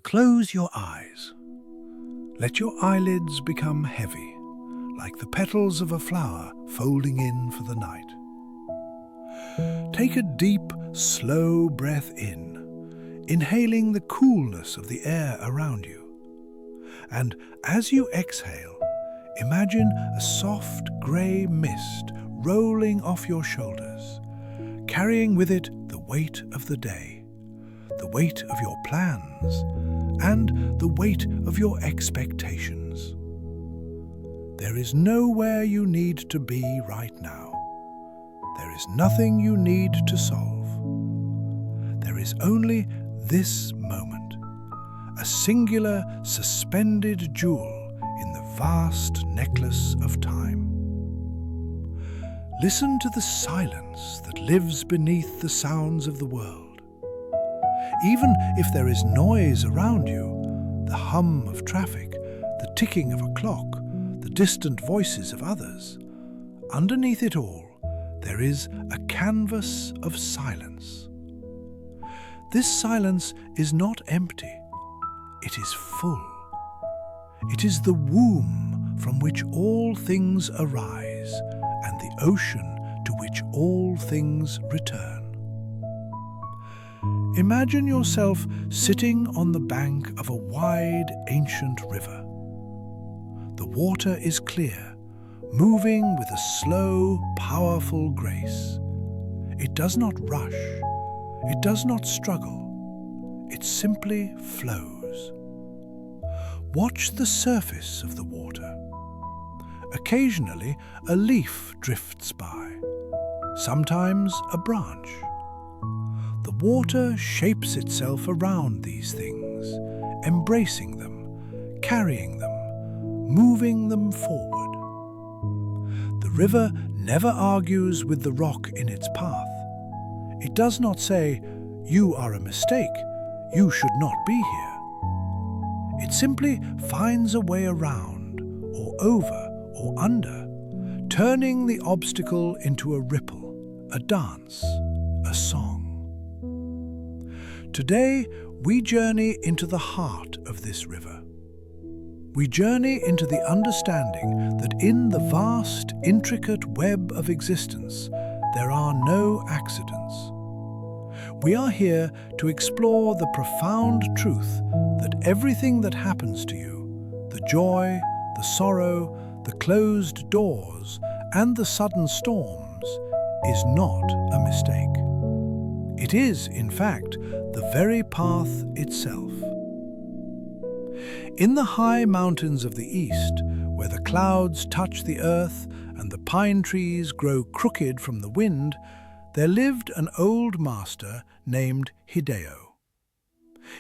Close your eyes. Let your eyelids become heavy, like the petals of a flower folding in for the night. Take a deep, slow breath in, inhaling the coolness of the air around you. And as you exhale, imagine a soft grey mist rolling off your shoulders, carrying with it the weight of the day, the weight of your plans, and the weight of your expectations. There is nowhere you need to be right now. There is nothing you need to solve. There is only this moment, a singular suspended jewel in the vast necklace of time. Listen to the silence that lives beneath the sounds of the world. Even if there is noise around you, the hum of traffic, the ticking of a clock, the distant voices of others, underneath it all, there is a canvas of silence. This silence is not empty, it is full. It is the womb from which all things arise and the ocean to which all things return. Imagine yourself sitting on the bank of a wide, ancient river. The water is clear, moving with a slow, powerful grace. It does not rush, it does not struggle, it simply flows. Watch the surface of the water. Occasionally, a leaf drifts by, sometimes a branch. The water shapes itself around these things, embracing them, carrying them, moving them forward. The river never argues with the rock in its path. It does not say, "You are a mistake, you should not be here." It simply finds a way around, or over, or under, turning the obstacle into a ripple, a dance, a song. Today, we journey into the heart of this river. We journey into the understanding that in the vast, intricate web of existence, there are no accidents. We are here to explore the profound truth that everything that happens to you, the joy, the sorrow, the closed doors, and the sudden storms, is not a mistake. It is, in fact, the very path itself. In the high mountains of the east, where the clouds touch the earth and the pine trees grow crooked from the wind, there lived an old master named Hideo.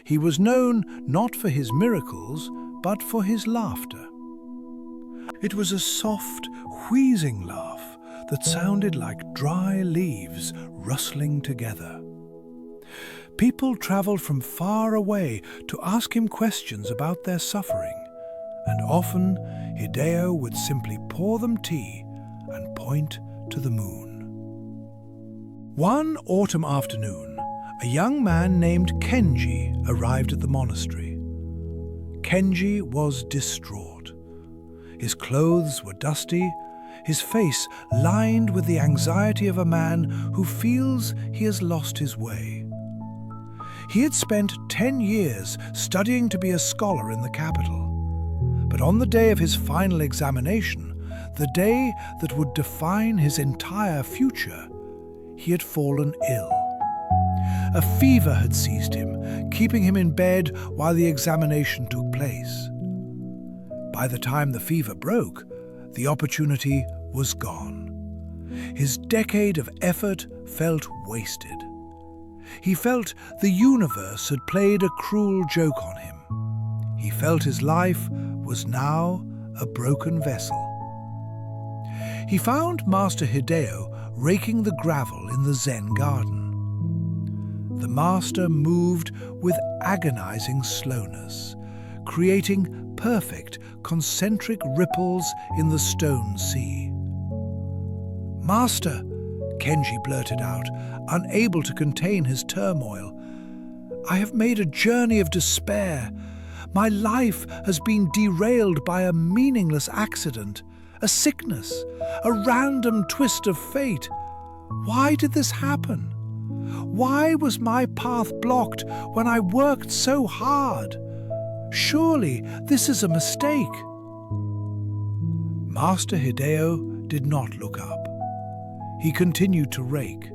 He was known not for his miracles, but for his laughter. It was a soft, wheezing laugh that sounded like dry leaves rustling together. People travelled from far away to ask him questions about their suffering, and often Hideo would simply pour them tea and point to the moon. One autumn afternoon, a young man named Kenji arrived at the monastery. Kenji was distraught. His clothes were dusty, his face lined with the anxiety of a man who feels he has lost his way. He had spent 10 years studying to be a scholar in the capital. But on the day of his final examination, the day that would define his entire future, he had fallen ill. A fever had seized him, keeping him in bed while the examination took place. By the time the fever broke, the opportunity was gone. His decade of effort felt wasted. He felt the universe had played a cruel joke on him. He felt his life was now a broken vessel. He found Master Hideo raking the gravel in the Zen garden. The master moved with agonizing slowness, creating perfect concentric ripples in the stone sea. "Master," Kenji blurted out, unable to contain his turmoil, I have made a journey of despair. My life has been derailed by a meaningless accident, a sickness, a random twist of fate. Why did this happen? Why was my path blocked when I worked so hard? Surely this is a mistake. Master Hideo did not look up. He continued to rake.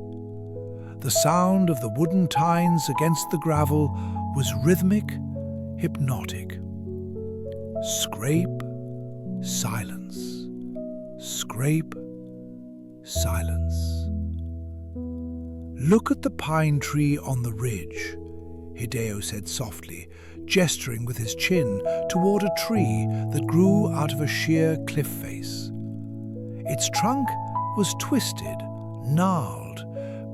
The sound of the wooden tines against the gravel was rhythmic, hypnotic. Scrape, silence. Scrape, silence. Look at the pine tree on the ridge, Hideo said softly, gesturing with his chin toward a tree that grew out of a sheer cliff face. Its trunk was twisted, gnarled,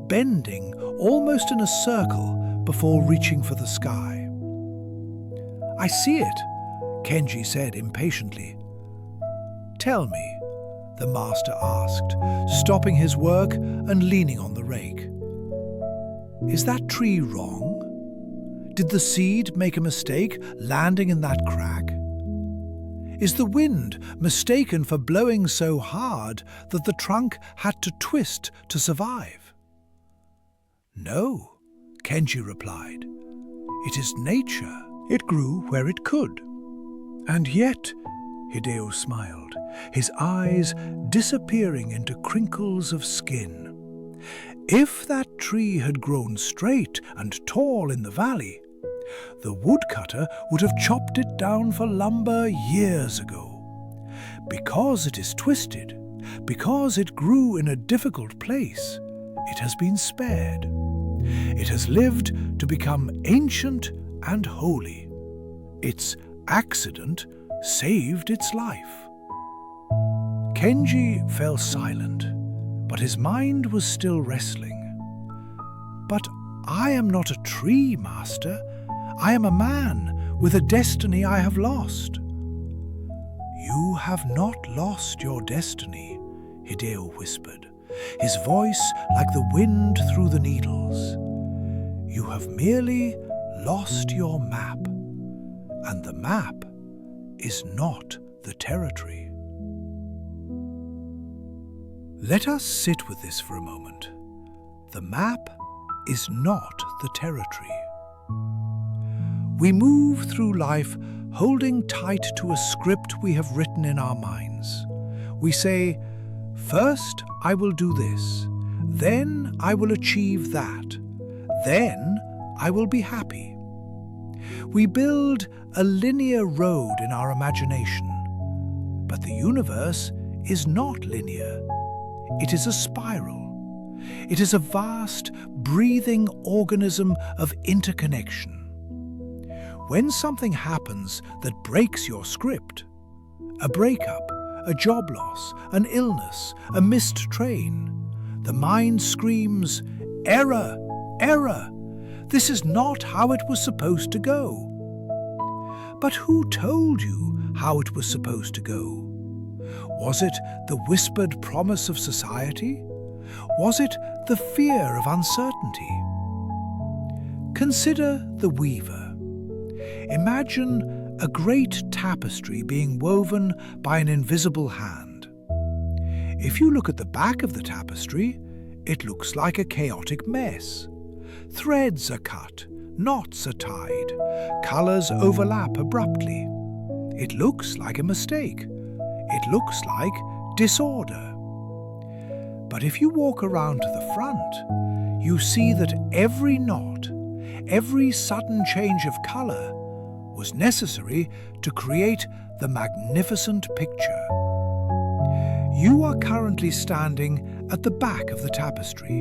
bending almost in a circle before reaching for the sky. I see it, Kenji said impatiently. Tell me, the master asked, stopping his work and leaning on the rake. Is that tree wrong? Did the seed make a mistake landing in that crack? Is the wind mistaken for blowing so hard that the trunk had to twist to survive? No, Kenji replied. It is nature. It grew where it could. And yet, Hideo smiled, his eyes disappearing into crinkles of skin. If that tree had grown straight and tall in the valley, the woodcutter would have chopped it down for lumber years ago. Because it is twisted, because it grew in a difficult place, it has been spared. It has lived to become ancient and holy. Its accident saved its life. Kenji fell silent, but his mind was still wrestling. But I am not a tree, Master. I am a man with a destiny I have lost. You have not lost your destiny, Hideo whispered, his voice like the wind through the needles. You have merely lost your map, and the map is not the territory. Let us sit with this for a moment. The map is not the territory. We move through life holding tight to a script we have written in our minds. We say, first I will do this, then I will achieve that, then I will be happy. We build a linear road in our imagination, but the universe is not linear. It is a spiral. It is a vast, breathing organism of interconnection. When something happens that breaks your script, a breakup, a job loss, an illness, a missed train, the mind screams, "Error! Error! This is not how it was supposed to go." But who told you how it was supposed to go? Was it the whispered promise of society? Was it the fear of uncertainty? Consider the weaver. Imagine a great tapestry being woven by an invisible hand. If you look at the back of the tapestry, it looks like a chaotic mess. Threads are cut, knots are tied, colors overlap abruptly. It looks like a mistake. It looks like disorder. But if you walk around to the front, you see that every knot, every sudden change of color was necessary to create the magnificent picture. You are currently standing at the back of the tapestry.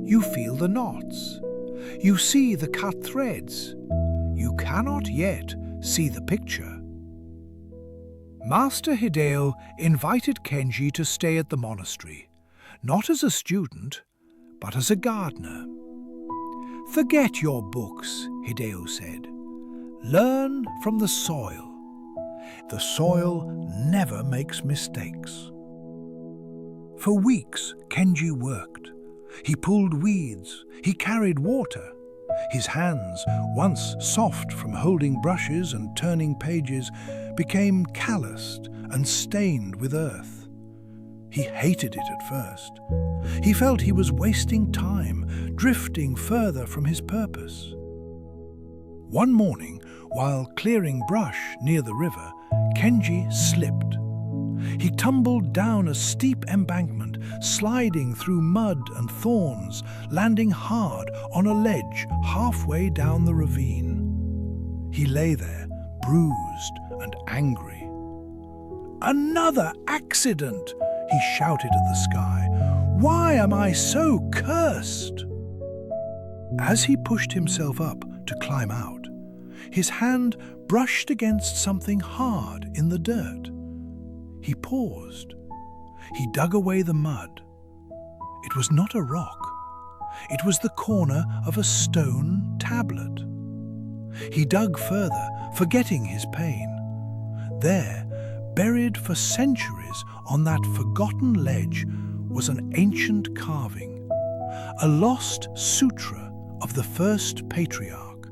You feel the knots. You see the cut threads. You cannot yet see the picture. Master Hideo invited Kenji to stay at the monastery, not as a student, but as a gardener. Forget your books, Hideo said. Learn from the soil. The soil never makes mistakes. For weeks, Kenji worked. He pulled weeds. He carried water. His hands, once soft from holding brushes and turning pages, became calloused and stained with earth. He hated it at first. He felt he was wasting time, drifting further from his purpose. One morning, while clearing brush near the river, Kenji slipped. He tumbled down a steep embankment, sliding through mud and thorns, landing hard on a ledge halfway down the ravine. He lay there, bruised and angry. "Another accident!" he shouted at the sky. "Why am I so cursed?" As he pushed himself up to climb out, his hand brushed against something hard in the dirt. He paused. He dug away the mud. It was not a rock. It was the corner of a stone tablet. He dug further, forgetting his pain. There, buried for centuries on that forgotten ledge, was an ancient carving, a lost sutra of the first patriarch,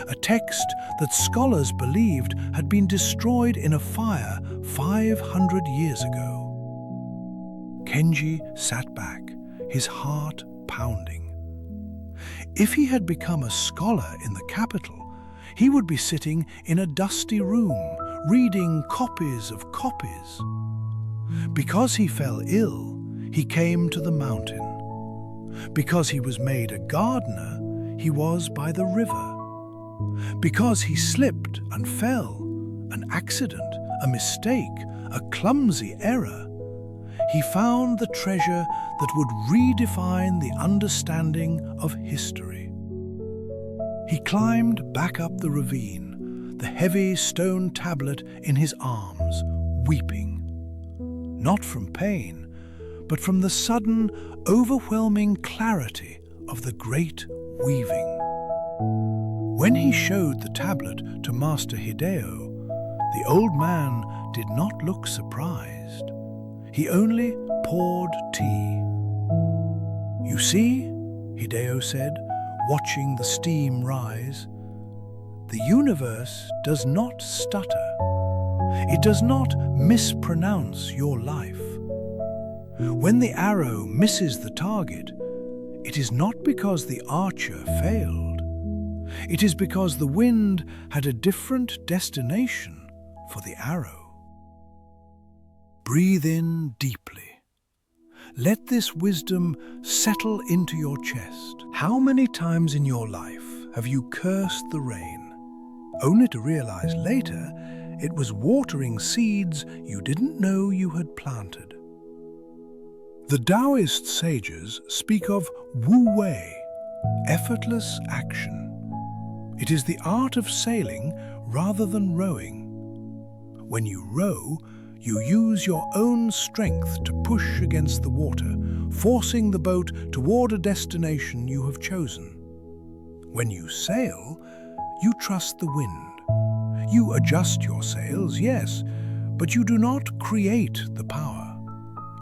a text that scholars believed had been destroyed in a fire 500 years ago. Kenji sat back, his heart pounding. If he had become a scholar in the capital, he would be sitting in a dusty room, reading copies of copies. Because he fell ill, he came to the mountain. Because he was made a gardener, he was by the river. Because he slipped and fell, an accident, a mistake, a clumsy error, he found the treasure that would redefine the understanding of history. He climbed back up the ravine, the heavy stone tablet in his arms, weeping. Not from pain, but from the sudden, overwhelming clarity of the great weaving. When he showed the tablet to Master Hideo, the old man did not look surprised. He only poured tea. "You see," Hideo said, watching the steam rise, "the universe does not stutter. It does not mispronounce your life. When the arrow misses the target, it is not because the archer failed. It is because the wind had a different destination for the arrow." Breathe in deeply. Let this wisdom settle into your chest. How many times in your life have you cursed the rain, only to realize later it was watering seeds you didn't know you had planted? The Taoist sages speak of Wu Wei, effortless action. It is the art of sailing rather than rowing. When you row, you use your own strength to push against the water, forcing the boat toward a destination you have chosen. When you sail, you trust the wind. You adjust your sails, yes, but you do not create the power.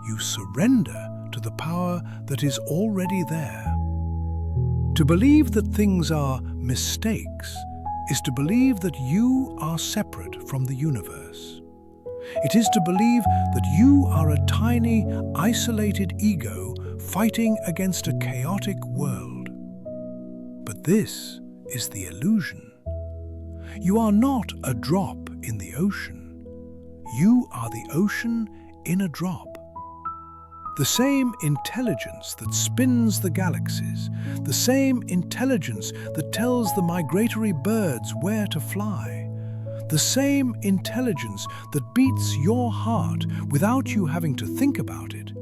You surrender to the power that is already there. To believe that things are mistakes is to believe that you are separate from the universe. It is to believe that you are a tiny, isolated ego fighting against a chaotic world. But this is the illusion. You are not a drop in the ocean. You are the ocean in a drop. The same intelligence that spins the galaxies, the same intelligence that tells the migratory birds where to fly, the same intelligence that beats your heart without you having to think about it,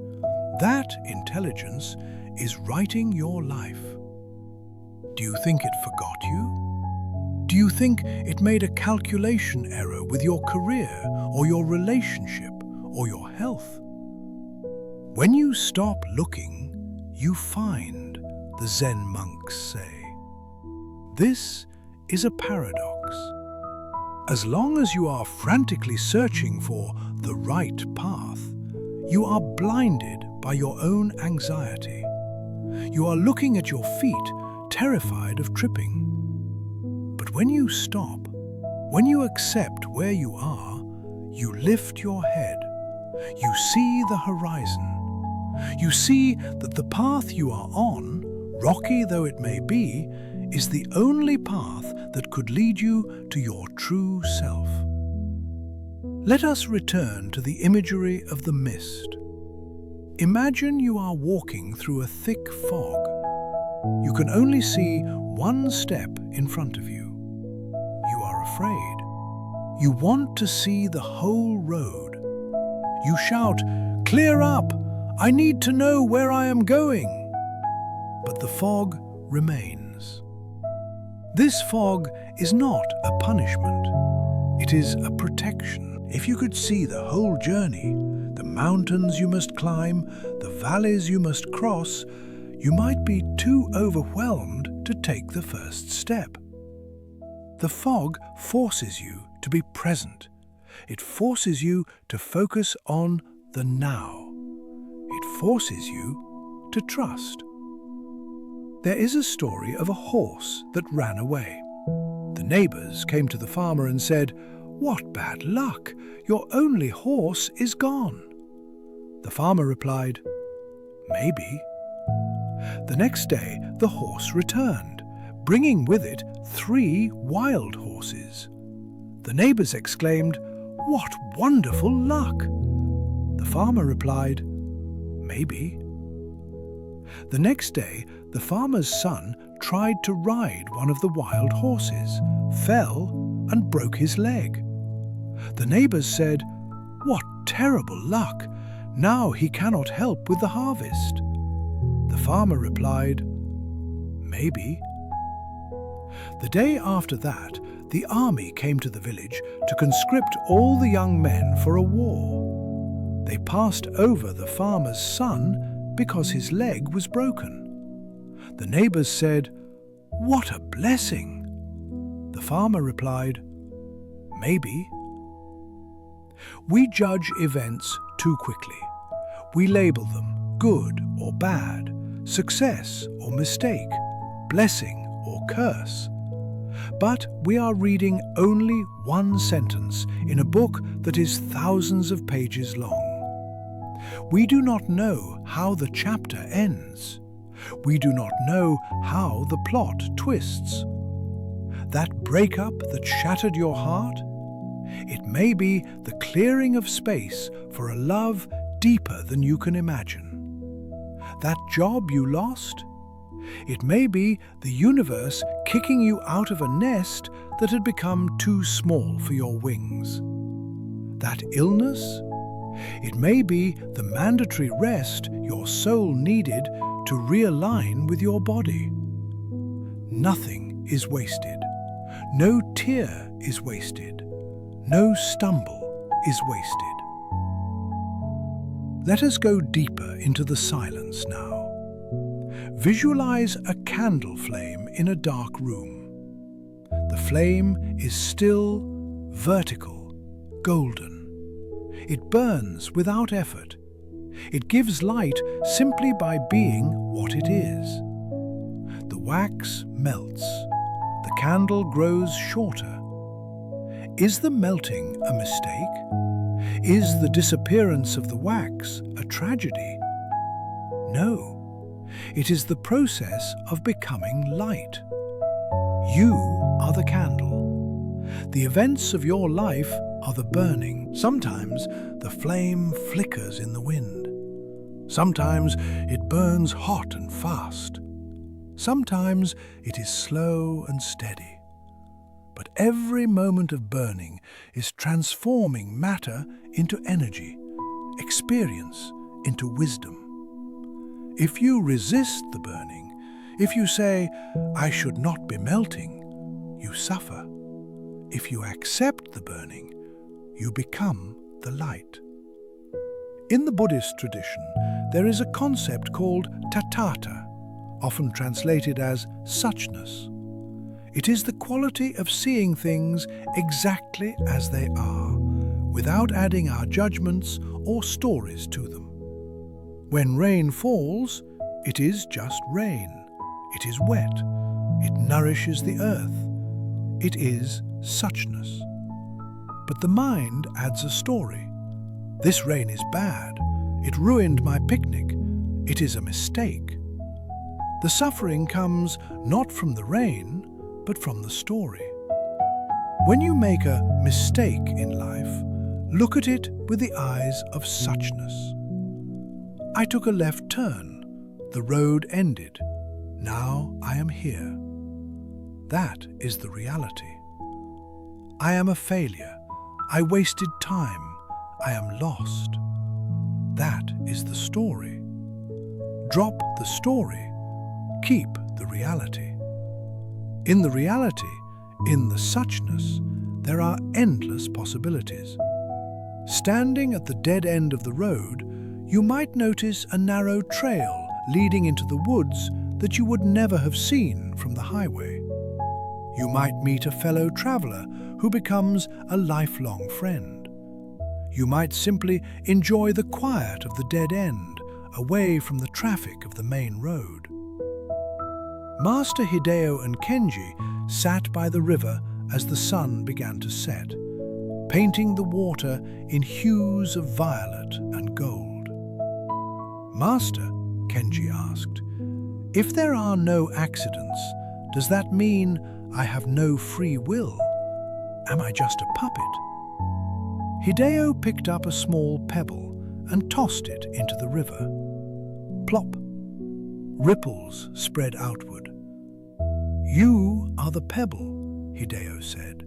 that intelligence is writing your life. Do you think it forgot you? Do you think it made a calculation error with your career or your relationship or your health? When you stop looking, you find, the Zen monks say. This is a paradox. As long as you are frantically searching for the right path, you are blinded by your own anxiety. You are looking at your feet, terrified of tripping. But when you stop, when you accept where you are, you lift your head. You see the horizon. You see that the path you are on, rocky though it may be, is the only path that could lead you to your true self. Let us return to the imagery of the mist. Imagine you are walking through a thick fog. You can only see one step in front of you. You are afraid. You want to see the whole road. You shout, "Clear up! I need to know where I am going!" But the fog remains. This fog is not a punishment. It is a protection. If you could see the whole journey, the mountains you must climb, the valleys you must cross, you might be too overwhelmed to take the first step. The fog forces you to be present. It forces you to focus on the now. It forces you to trust. There is a story of a horse that ran away. The neighbors came to the farmer and said, "What bad luck! Your only horse is gone." The farmer replied, "Maybe." The next day, the horse returned, bringing with it 3 wild horses. The neighbors exclaimed, "What wonderful luck!" The farmer replied, "Maybe." The next day, the farmer's son tried to ride one of the wild horses, fell, and broke his leg. The neighbors said, "What terrible luck! Now he cannot help with the harvest." The farmer replied, "Maybe." The day after that, the army came to the village to conscript all the young men for a war. They passed over the farmer's son because his leg was broken. The neighbors said, "What a blessing!" The farmer replied, "Maybe." We judge events too quickly. We label them good or bad, success or mistake, blessing or curse. But we are reading only one sentence in a book that is thousands of pages long. We do not know how the chapter ends. We do not know how the plot twists. That breakup that shattered your heart? It may be the clearing of space for a love deeper than you can imagine. That job you lost? It may be the universe kicking you out of a nest that had become too small for your wings. That illness? It may be the mandatory rest your soul needed to realign with your body. Nothing is wasted. No tear is wasted. No stumble is wasted. Let us go deeper into the silence now. Visualize a candle flame in a dark room. The flame is still, vertical, golden. It burns without effort. It gives light simply by being what it is. The wax melts. The candle grows shorter. Is the melting a mistake? Is the disappearance of the wax a tragedy? No. It is the process of becoming light. You are the candle. The events of your life are the burning. Sometimes the flame flickers in the wind. Sometimes it burns hot and fast. Sometimes it is slow and steady. But every moment of burning is transforming matter into energy, experience into wisdom. If you resist the burning, if you say, "I should not be melting," you suffer. If you accept the burning, you become the light. In the Buddhist tradition, there is a concept called tathata, often translated as suchness. It is the quality of seeing things exactly as they are, without adding our judgments or stories to them. When rain falls, it is just rain. It is wet. It nourishes the earth. It is suchness. But the mind adds a story. This rain is bad. It ruined my picnic. It is a mistake. The suffering comes not from the rain, but from the story. When you make a mistake in life, look at it with the eyes of suchness. I took a left turn. The road ended. Now I am here. That is the reality. I am a failure. I wasted time. I am lost. That is the story. Drop the story. Keep the reality. In the reality, in the suchness, there are endless possibilities. Standing at the dead end of the road, you might notice a narrow trail leading into the woods that you would never have seen from the highway. You might meet a fellow traveler who becomes a lifelong friend. You might simply enjoy the quiet of the dead end, away from the traffic of the main road. Master Hideo and Kenji sat by the river as the sun began to set, painting the water in hues of violet and gold. "Master," Kenji asked, "if there are no accidents, does that mean I have no free will? Am I just a puppet?" Hideo picked up a small pebble and tossed it into the river. Plop! Ripples spread outward. "You are the pebble," Hideo said.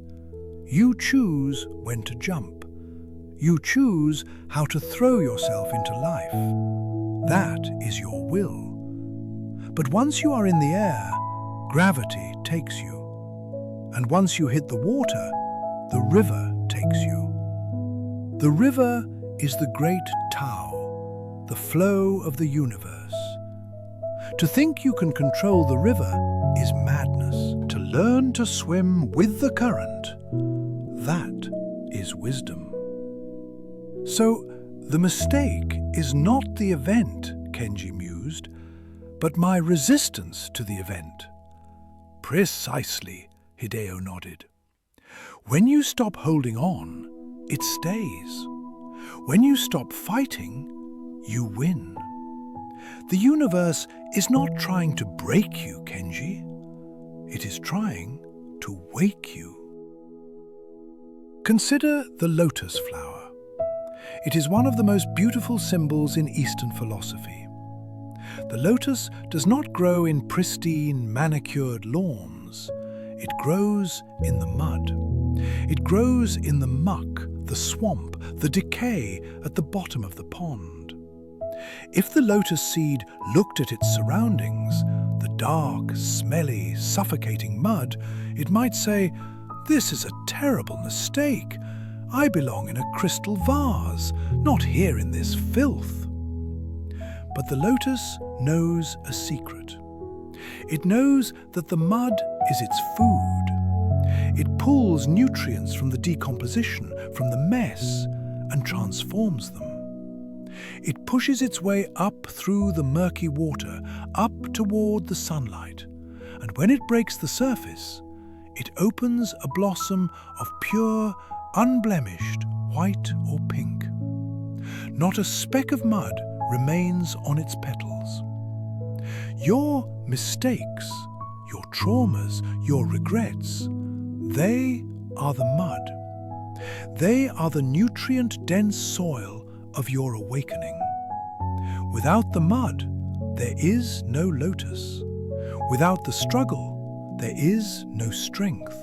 "You choose when to jump. You choose how to throw yourself into life. That is your will. But once you are in the air, gravity takes you. And once you hit the water, the river takes you. The river is the great Tao, the flow of the universe. To think you can control the river is madness. To learn to swim with the current, that is wisdom." So, the mistake is not the event, Kenji mused, but my resistance to the event. "Precisely," Hideo nodded. "When you stop holding on, it stays. When you stop fighting, you win. The universe is not trying to break you, Kenji. It is trying to wake you." Consider the lotus flower. It is one of the most beautiful symbols in Eastern philosophy. The lotus does not grow in pristine, manicured lawns. It grows in the mud. It grows in the muck, the swamp, the decay at the bottom of the pond. If the lotus seed looked at its surroundings, the dark, smelly, suffocating mud, it might say, "This is a terrible mistake. I belong in a crystal vase, not here in this filth." But the lotus knows a secret. It knows that the mud is its food. It pulls nutrients from the decomposition, from the mess, and transforms them. It pushes its way up through the murky water, up toward the sunlight, and when it breaks the surface, it opens a blossom of pure, unblemished white or pink. Not a speck of mud remains on its petals. Your mistakes, your traumas, your regrets, they are the mud. They are the nutrient-dense soil of your awakening. Without the mud, there is no lotus. Without the struggle, there is no strength.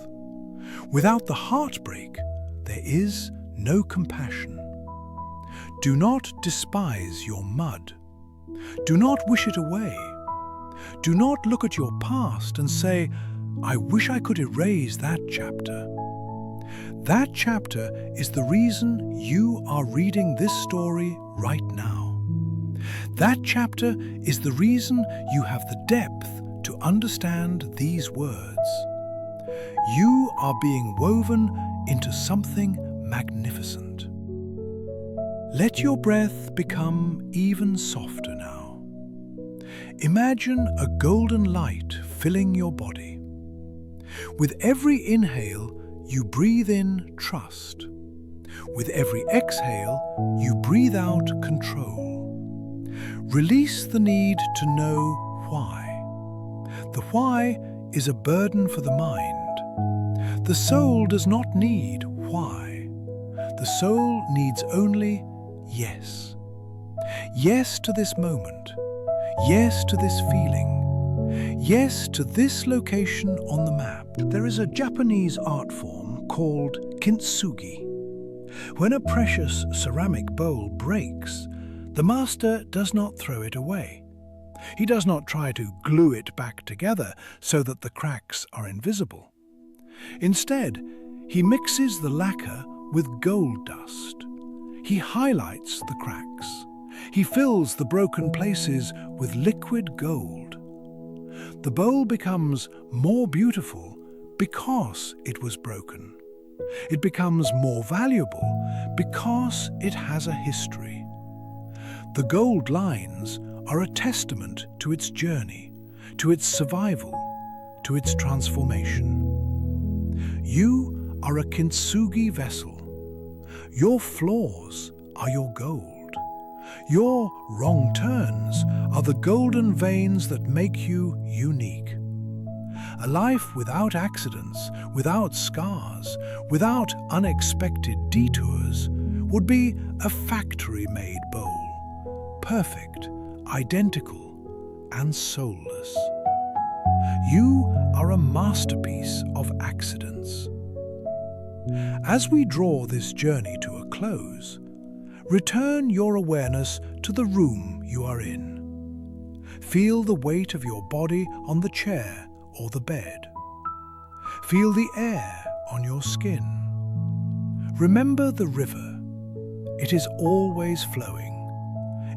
Without the heartbreak, there is no compassion. Do not despise your mud. Do not wish it away. Do not look at your past and say, "I wish I could erase that chapter." That chapter is the reason you are reading this story right now. That chapter is the reason you have the depth to understand these words. You are being woven into something magnificent. Let your breath become even softer now. Imagine a golden light filling your body. With every inhale, you breathe in trust. With every exhale, you breathe out control. Release the need to know why. The why is a burden for the mind. The soul does not need why. The soul needs only yes. Yes to this moment. Yes to this feeling. Yes to this location on the map. There is a Japanese art form called kintsugi. When a precious ceramic bowl breaks, the master does not throw it away. He does not try to glue it back together so that the cracks are invisible. Instead, he mixes the lacquer with gold dust. He highlights the cracks. He fills the broken places with liquid gold. The bowl becomes more beautiful because it was broken. It becomes more valuable because it has a history. The gold lines are a testament to its journey, to its survival, to its transformation. You are a kintsugi vessel. Your flaws are your gold. Your wrong turns are the golden veins that make you unique. A life without accidents, without scars, without unexpected detours would be a factory-made bowl, perfect, identical, and soulless. You are a masterpiece of accidents. As we draw this journey to a close, return your awareness to the room you are in. Feel the weight of your body on the chair or the bed. Feel the air on your skin. Remember the river. It is always flowing.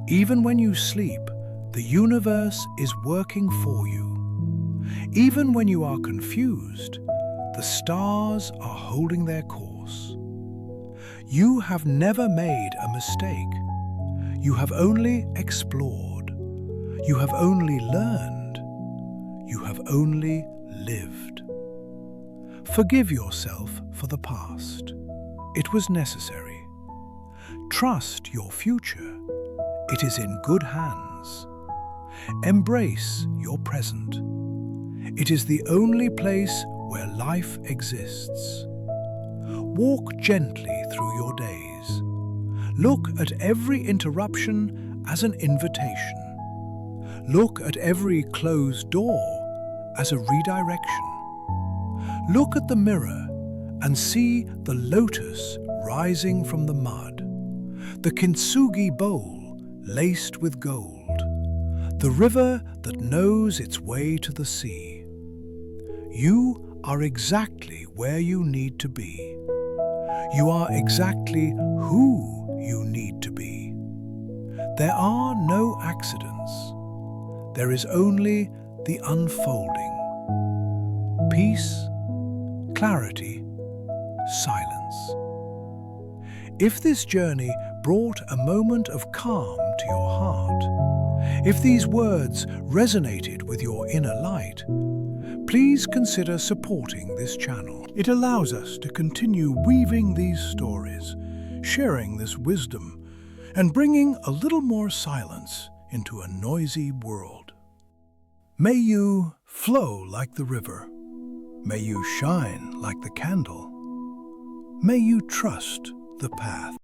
Even when you sleep, the universe is working for you. Even when you are confused, the stars are holding their course. You have never made a mistake. You have only explored. You have only learned. You have only lived. Forgive yourself for the past. It was necessary. Trust your future. It is in good hands. Embrace your present. It is the only place where life exists. Walk gently through your days. Look at every interruption as an invitation. Look at every closed door as a redirection. Look at the mirror and see the lotus rising from the mud, the kintsugi bowl laced with gold, the river that knows its way to the sea. You are exactly where you need to be. You are exactly who you need to be. There are no accidents. There is only the unfolding. Peace, clarity, silence. If this journey brought a moment of calm to your heart, if these words resonated with your inner light, please consider supporting this channel. It allows us to continue weaving these stories, sharing this wisdom, and bringing a little more silence into a noisy world. May you flow like the river. May you shine like the candle. May you trust the path.